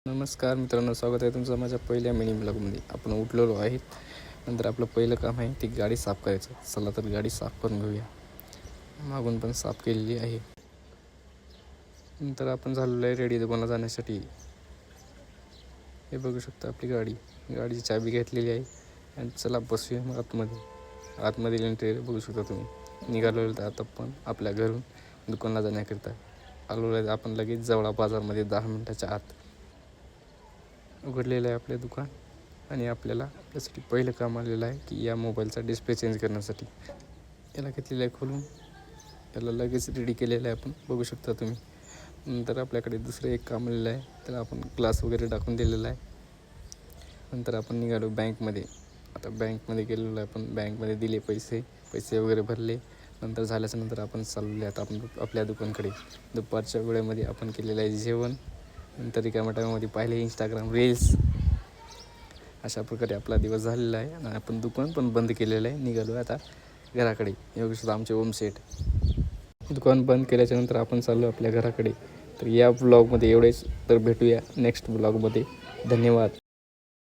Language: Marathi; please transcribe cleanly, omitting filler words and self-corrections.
नमस्कार मित्रांनो, स्वागत आहे तुमचं माझ्या पहिल्या मिनी ब्लॉगमध्ये. आपण उठलेलो आहेत. नंतर आपलं पहिलं काम आहे ती गाडी साफ करायचं. चला तर गाडी साफ करून घेऊया. मागून पण साफ केलेली आहे. नंतर आपण झालेलो आहे रेडी दुकानाला जाण्यासाठी. हे बघू शकता आपली गाडीची चाबी घेतलेली आहे. आणि चला बसूया मग आतमध्ये एंट्री बघू शकता तुम्ही. निघालेलो तर आता पण आपल्या घरून दुकानाला जाण्याकरिता आलेलो आहे. आपण लगेच जवळा बाजारमध्ये 10 मिनिटाच्या आत उघडलेलं आहे आपले दुकान. आणि आपल्यासाठी पहिलं काम आलेलं आहे की या मोबाईलचा डिस्प्ले चेंज करण्यासाठी. याला घेतलेलं आहे खोलून. याला लगेच रेडी केलेलं आहे आपण बघू शकता तुम्ही. नंतर आपल्याकडे दुसरं एक काम आलेलं आहे. त्याला आपण ग्लास वगैरे टाकून दिलेला आहे. नंतर आपण निघालो बँकमध्ये. आता बँकमध्ये गेलेलो आहे आपण. बँकमध्ये दिले पैसे वगैरे भरले. नंतर झाल्याच्यानंतर आपण चालले आता आपण आपल्या दुकानकडे. दुपारच्या वेळेमध्ये आपण केलेलं आहे जेवण. नंतर रिकाम्या टायमामध्ये पाहिले इंस्टाग्राम रील्स. अशा प्रकारे आपला दिवस झालेला आहे. आणि आपण दुकान पण बंद केलेलं आहे. निघालो आता घराकडे. एवढे सुद्धा आमचे ओम सेट. दुकान बंद केल्याच्यानंतर आपण चाललो आपल्या घराकडे. तर या ब्लॉगमध्ये एवढेच. तर भेटूया नेक्स्ट ब्लॉगमध्ये. धन्यवाद.